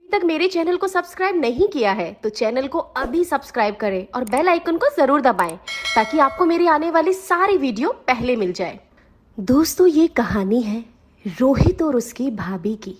तक मेरे चैनल को सब्सक्राइब नहीं किया है तो चैनल को अभी सब्सक्राइब करें और बेल आइकन को ज़रूर दबाएं ताकि आपको मेरी आने वाली सारी वीडियो पहले मिल जाए। दोस्तों, ये कहानी है रोहित और उसकी भाभी की।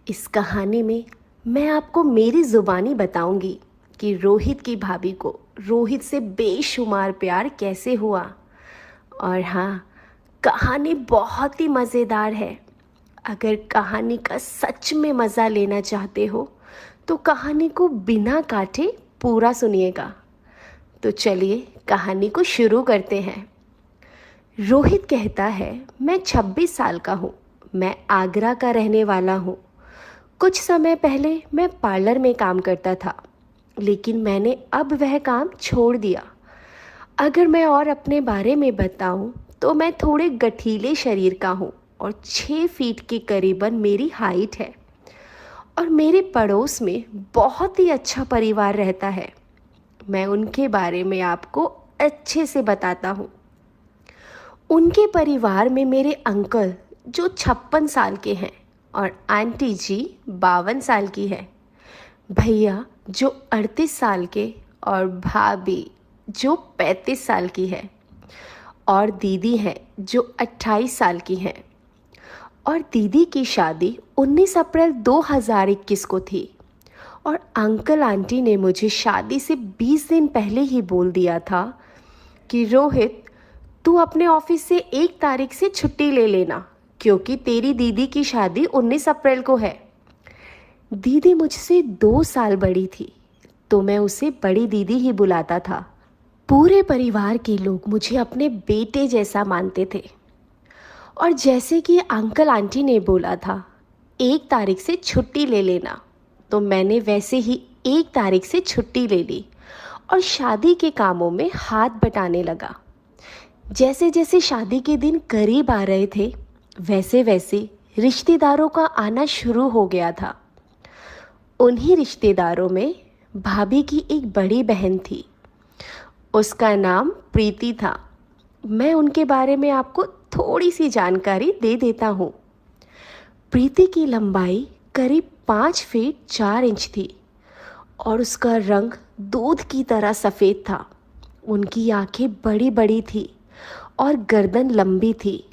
इस कहानी में मैं आपको मेरी ज़ुबानी बताऊंगी कि रोहित की भाभी को रोहित से बेशुमार प्यार कैसे हुआ। और हाँ, कहानी बहुत ही मज़ेदार है। अगर कहानी का सच में मज़ा लेना चाहते हो तो कहानी को बिना काटे पूरा सुनिएगा। तो चलिए कहानी को शुरू करते हैं। रोहित कहता है, मैं 26 साल का हूँ, मैं आगरा का रहने वाला हूँ। कुछ समय पहले मैं पार्लर में काम करता था, लेकिन मैंने अब वह काम छोड़ दिया। अगर मैं और अपने बारे में बताऊँ तो मैं थोड़े गठीले शरीर का हूँ और 6 फीट के करीबन मेरी हाइट है। और मेरे पड़ोस में बहुत ही अच्छा परिवार रहता है। मैं उनके बारे में आपको अच्छे से बताता हूँ। उनके परिवार में मेरे अंकल जो 56 साल के हैं और आंटी जी 52 साल की है, भैया जो 38 साल के और भाभी जो 35 साल की है, और दीदी है जो 28 साल की है। और दीदी की शादी 19 अप्रैल 2021 को थी। और अंकल आंटी ने मुझे शादी से 20 दिन पहले ही बोल दिया था कि रोहित, तू अपने ऑफिस से 1 तारीख से छुट्टी ले लेना क्योंकि तेरी दीदी की शादी 19 अप्रैल को है। दीदी मुझसे 2 साल बड़ी थी तो मैं उसे बड़ी दीदी ही बुलाता था। पूरे परिवार के लोग मुझे अपने बेटे जैसा मानते थे। और जैसे कि अंकल आंटी ने बोला था 1 तारीख से छुट्टी ले लेना, तो मैंने वैसे ही 1 तारीख से छुट्टी ले ली और शादी के कामों में हाथ बटाने लगा। जैसे जैसे शादी के दिन करीब आ रहे थे वैसे वैसे रिश्तेदारों का आना शुरू हो गया था। उन्हीं रिश्तेदारों में भाभी की एक बड़ी बहन थी। उसका नाम प्रीति था। मैं उनके बारे में आपको थोड़ी सी जानकारी दे देता हूँ। प्रीति की लंबाई करीब 5 फीट 4 इंच थी और उसका रंग दूध की तरह सफ़ेद था। उनकी आंखें बड़ी बड़ी थी और गर्दन लंबी थी।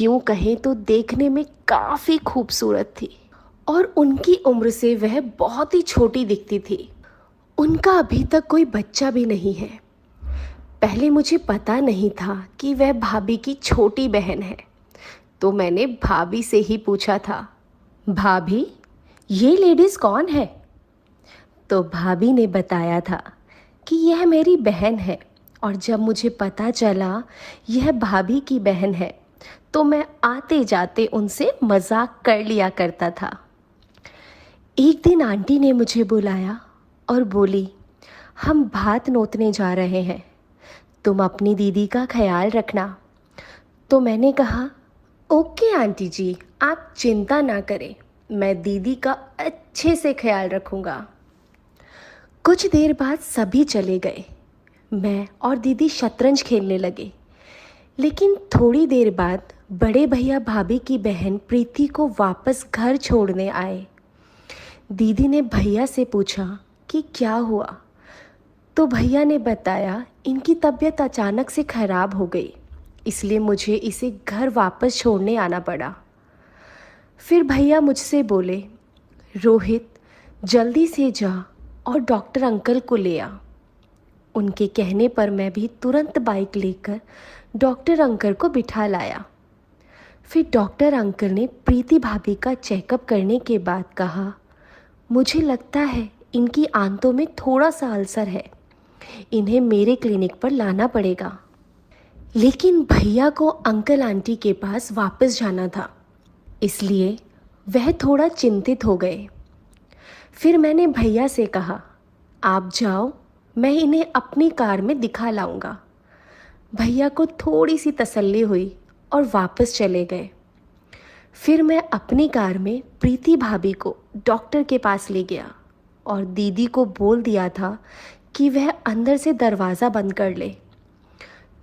यूँ कहें तो देखने में काफ़ी खूबसूरत थी और उनकी उम्र से वह बहुत ही छोटी दिखती थी। उनका अभी तक कोई बच्चा भी नहीं है। पहले मुझे पता नहीं था कि वह भाभी की छोटी बहन है, तो मैंने भाभी से ही पूछा था, भाभी ये लेडीज़ कौन है? तो भाभी ने बताया था कि यह मेरी बहन है। और जब मुझे पता चला यह भाभी की बहन है तो मैं आते जाते उनसे मजाक कर लिया करता था। एक दिन आंटी ने मुझे बुलाया और बोली, हम भात नोतने जा रहे हैं, तुम अपनी दीदी का ख्याल रखना। तो मैंने कहा, ओके आंटी जी, आप चिंता ना करें, मैं दीदी का अच्छे से ख्याल रखूँगा। कुछ देर बाद सभी चले गए। मैं और दीदी शतरंज खेलने लगे। लेकिन थोड़ी देर बाद बड़े भैया भाभी की बहन प्रीति को वापस घर छोड़ने आए। दीदी ने भैया से पूछा कि क्या हुआ, तो भैया ने बताया इनकी तबीयत अचानक से ख़राब हो गई, इसलिए मुझे इसे घर वापस छोड़ने आना पड़ा। फिर भैया मुझसे बोले, रोहित जल्दी से जा और डॉक्टर अंकल को ले आ। उनके कहने पर मैं भी तुरंत बाइक लेकर डॉक्टर अंकल को बिठा लाया। फिर डॉक्टर अंकल ने प्रीति भाभी का चेकअप करने के बाद कहा, मुझे लगता है इनकी आंतों में थोड़ा सा अल्सर है, इन्हें मेरे क्लिनिक पर लाना पड़ेगा। लेकिन भैया को अंकल आंटी के पास वापस जाना था, इसलिए वह थोड़ा चिंतित हो गए। फिर मैंने भैया से कहा, आप जाओ, मैं इन्हें अपनी कार में दिखा लाऊंगा। भैया को थोड़ी सी तसल्ली हुई और वापस चले गए। फिर मैं अपनी कार में प्रीति भाभी को डॉक्टर के पास ले गया और दीदी को बोल दिया था कि वह अंदर से दरवाज़ा बंद कर ले।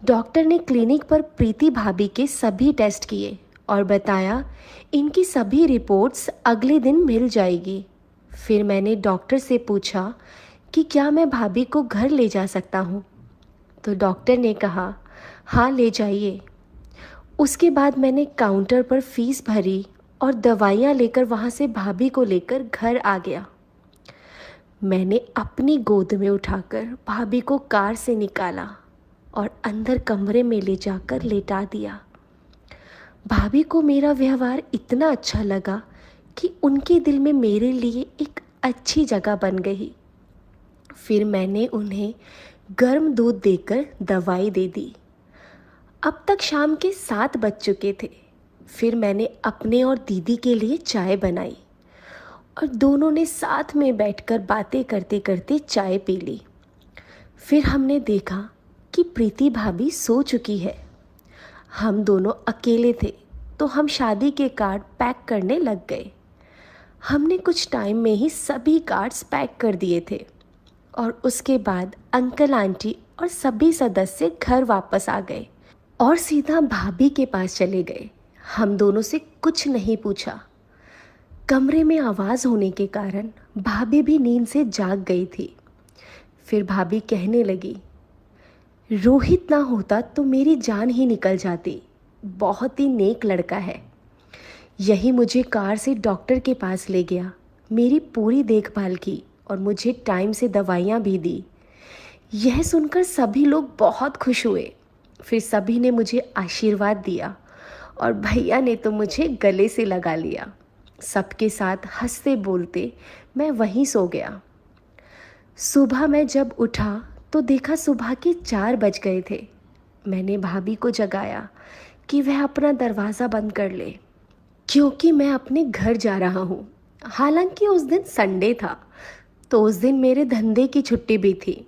डॉक्टर ने क्लिनिक पर प्रीति भाभी के सभी टेस्ट किए और बताया इनकी सभी रिपोर्ट्स अगले दिन मिल जाएगी। फिर मैंने डॉक्टर से पूछा कि क्या मैं भाभी को घर ले जा सकता हूँ। तो डॉक्टर ने कहा हाँ, ले जाइए। उसके बाद मैंने काउंटर पर फीस भरी और दवाइयाँ लेकर वहाँ से भाभी को लेकर घर आ गया। मैंने अपनी गोद में उठाकर भाभी को कार से निकाला और अंदर कमरे में ले जाकर लेटा दिया। भाभी को मेरा व्यवहार इतना अच्छा लगा कि उनके दिल में मेरे लिए एक अच्छी जगह बन गई। फिर मैंने उन्हें गर्म दूध देकर दवाई दे दी। अब तक शाम के 7 बज चुके थे। फिर मैंने अपने और दीदी के लिए चाय बनाई और दोनों ने साथ में बैठकर बातें करते करते चाय पी ली। फिर हमने देखा कि प्रीति भाभी सो चुकी है। हम दोनों अकेले थे तो हम शादी के कार्ड पैक करने लग गए। हमने कुछ टाइम में ही सभी कार्ड्स पैक कर दिए थे और उसके बाद अंकल आंटी और सभी सदस्य घर वापस आ गए और सीधा भाभी के पास चले गए। हम दोनों से कुछ नहीं पूछा। कमरे में आवाज़ होने के कारण भाभी भी नींद से जाग गई थी। फिर भाभी कहने लगी, रोहित ना होता तो मेरी जान ही निकल जाती। बहुत ही नेक लड़का है। यही मुझे कार से डॉक्टर के पास ले गया, मेरी पूरी देखभाल की और मुझे टाइम से दवाइयाँ भी दी। यह सुनकर सभी लोग बहुत खुश हुए। फिर सभी ने मुझे आशीर्वाद दिया और भैया ने तो मुझे गले से लगा लिया। सबके साथ हंसते बोलते मैं वहीं सो गया। सुबह मैं जब उठा तो देखा सुबह के 4 बज गए थे। मैंने भाभी को जगाया कि वह अपना दरवाज़ा बंद कर ले, क्योंकि मैं अपने घर जा रहा हूँ। हालांकि उस दिन संडे था तो उस दिन मेरे धंधे की छुट्टी भी थी।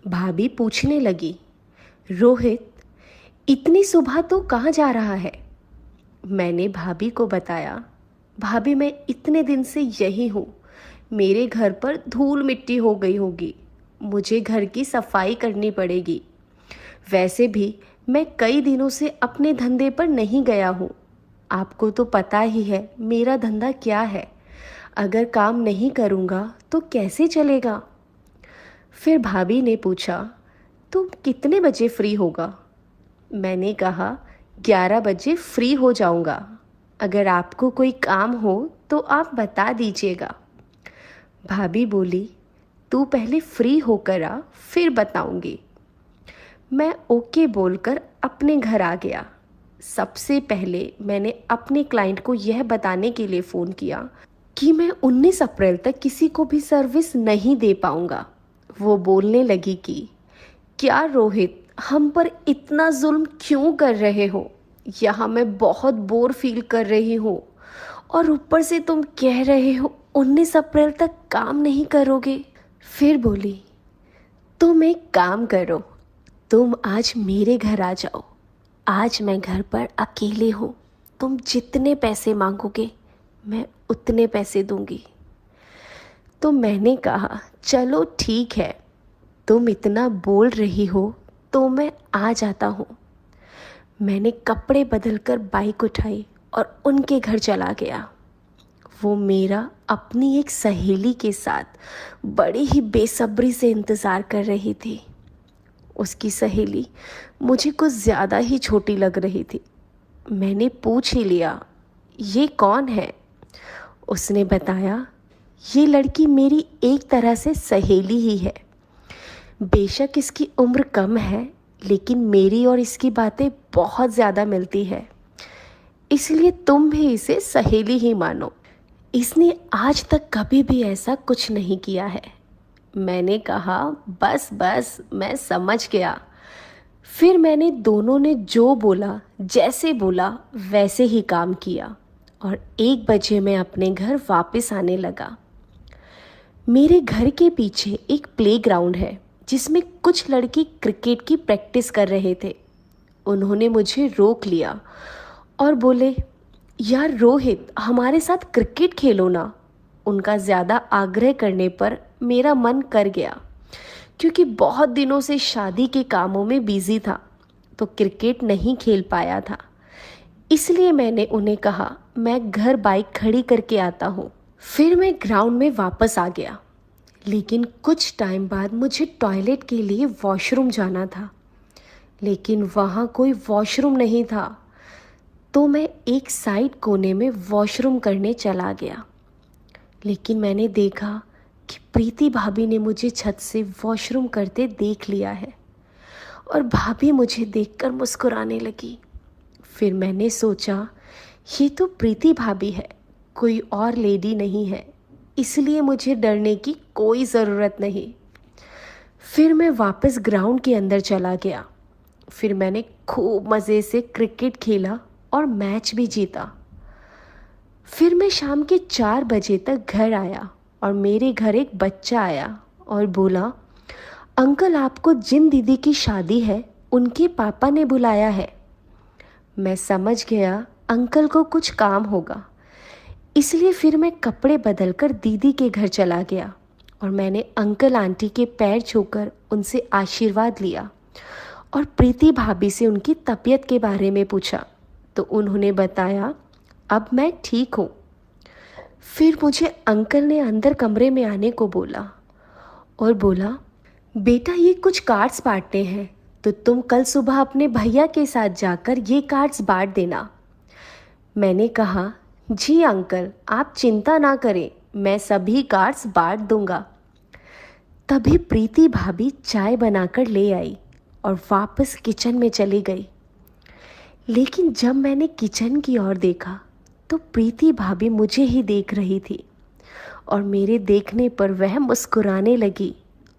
भाभी पूछने लगी, रोहित इतनी सुबह तो कहाँ जा रहा है? मैंने भाभी को बताया, भाभी मैं इतने दिन से यही हूँ, मेरे घर पर धूल मिट्टी हो गई होगी, मुझे घर की सफाई करनी पड़ेगी। वैसे भी मैं कई दिनों से अपने धंधे पर नहीं गया हूँ। आपको तो पता ही है मेरा धंधा क्या है। अगर काम नहीं करूँगा तो कैसे चलेगा? फिर भाभी ने पूछा, तुम कितने बजे फ्री होगा? मैंने कहा 11 बजे फ्री हो जाऊँगा। अगर आपको कोई काम हो तो आप बता दीजिएगा। भाभी बोली, तू पहले फ्री होकर आ, फिर बताऊँगी। मैं ओके बोलकर अपने घर आ गया। सबसे पहले मैंने अपने क्लाइंट को यह बताने के लिए फ़ोन किया कि मैं 19 अप्रैल तक किसी को भी सर्विस नहीं दे पाऊँगा। वो बोलने लगी कि क्या रोहित, हम पर इतना जुल्म क्यों कर रहे हो? यहाँ मैं बहुत बोर फील कर रही हूँ और ऊपर से तुम कह रहे हो 19 अप्रैल तक काम नहीं करोगे। फिर बोली, तुम एक काम करो, तुम आज मेरे घर आ जाओ। आज मैं घर पर अकेले हूँ। तुम जितने पैसे मांगोगे मैं उतने पैसे दूंगी। तो मैंने कहा, चलो ठीक है, तुम इतना बोल रही हो तो मैं आ जाता हूँ। मैंने कपड़े बदलकर बाइक उठाई और उनके घर चला गया। वो मेरा अपनी एक सहेली के साथ बड़ी ही बेसब्री से इंतज़ार कर रही थी। उसकी सहेली मुझे कुछ ज़्यादा ही छोटी लग रही थी। मैंने पूछ ही लिया, ये कौन है? उसने बताया, ये लड़की मेरी एक तरह से सहेली ही है। बेशक इसकी उम्र कम है, लेकिन मेरी और इसकी बातें बहुत ज़्यादा मिलती है, इसलिए तुम भी इसे सहेली ही मानो। इसने आज तक कभी भी ऐसा कुछ नहीं किया है। मैंने कहा, बस बस मैं समझ गया। फिर मैंने दोनों ने जो बोला, जैसे बोला वैसे ही काम किया और 1 बजे मैं अपने घर वापस आने लगा। मेरे घर के पीछे एक प्लेग्राउंड है जिसमें कुछ लड़के क्रिकेट की प्रैक्टिस कर रहे थे। उन्होंने मुझे रोक लिया और बोले, यार रोहित, हमारे साथ क्रिकेट खेलो ना। उनका ज़्यादा आग्रह करने पर मेरा मन कर गया, क्योंकि बहुत दिनों से शादी के कामों में बिजी था तो क्रिकेट नहीं खेल पाया था। इसलिए मैंने उन्हें कहा, मैं घर बाइक खड़ी करके आता हूँ, फिर मैं ग्राउंड में वापस आ गया, लेकिन कुछ टाइम बाद मुझे टॉयलेट के लिए वॉशरूम जाना था, लेकिन वहाँ कोई वॉशरूम नहीं था। तो मैं एक साइड कोने में वॉशरूम करने चला गया, लेकिन मैंने देखा कि प्रीति भाभी ने मुझे छत से वॉशरूम करते देख लिया है और भाभी मुझे देखकर मुस्कुराने लगी। फिर मैंने सोचा, ये तो प्रीति भाभी है, कोई और लेडी नहीं है, इसलिए मुझे डरने की कोई ज़रूरत नहीं। फिर मैं वापस ग्राउंड के अंदर चला गया। फिर मैंने खूब मज़े से क्रिकेट खेला और मैच भी जीता। फिर मैं शाम के 4 बजे तक घर आया और मेरे घर एक बच्चा आया और बोला, अंकल आपको जिन दीदी की शादी है उनके पापा ने बुलाया है। मैं समझ गया अंकल को कुछ काम होगा, इसलिए फिर मैं कपड़े बदलकर दीदी के घर चला गया और मैंने अंकल आंटी के पैर छूकर उनसे आशीर्वाद लिया और प्रीति भाभी से उनकी तबीयत के बारे में पूछा तो उन्होंने बताया अब मैं ठीक हूँ। फिर मुझे अंकल ने अंदर कमरे में आने को बोला और बोला, बेटा ये कुछ कार्ड्स बांटने हैं, तो तुम कल सुबह अपने भैया के साथ जाकर ये कार्ड्स बांट देना। मैंने कहा, जी अंकल आप चिंता ना करें, मैं सभी कार्ड्स बांट दूंगा। तभी प्रीति भाभी चाय बनाकर ले आई और वापस किचन में चली गई। लेकिन जब मैंने किचन की ओर देखा तो प्रीति भाभी मुझे ही देख रही थी और मेरे देखने पर वह मुस्कुराने लगी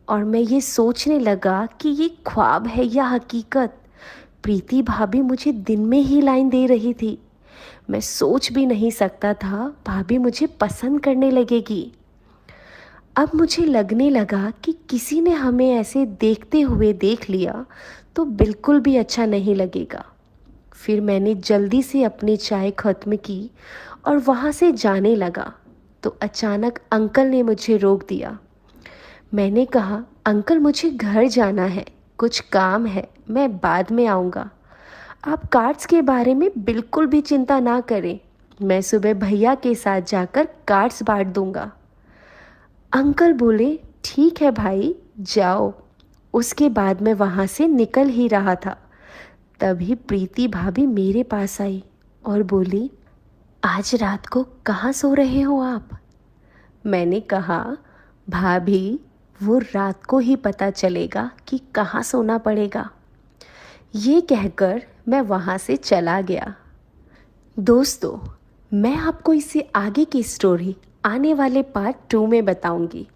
और मैं ये सोचने लगा कि ये ख्वाब है या हकीकत। प्रीति भाभी मुझे दिन में ही लाइन दे रही थी। मैं सोच भी नहीं सकता था भाभी मुझे पसंद करने लगेगी। अब मुझे लगने लगा कि किसी ने हमें ऐसे देखते हुए देख लिया तो बिल्कुल भी अच्छा नहीं लगेगा। फिर मैंने जल्दी से अपनी चाय ख़त्म की और वहाँ से जाने लगा तो अचानक अंकल ने मुझे रोक दिया। मैंने कहा, अंकल मुझे घर जाना है, कुछ काम है, मैं बाद में आऊँगा। आप कार्ड्स के बारे में बिल्कुल भी चिंता ना करें, मैं सुबह भैया के साथ जाकर कार्ड्स बांट दूँगा। अंकल बोले, ठीक है भाई जाओ। उसके बाद मैं वहाँ से निकल ही रहा था, तभी प्रीति भाभी मेरे पास आई और बोली, आज रात को कहाँ सो रहे हो आप? मैंने कहा, भाभी वो रात को ही पता चलेगा कि कहाँ सोना पड़ेगा। ये कहकर मैं वहाँ से चला गया। दोस्तों, मैं आपको इससे आगे की स्टोरी आने वाले पार्ट 2 में बताऊंगी।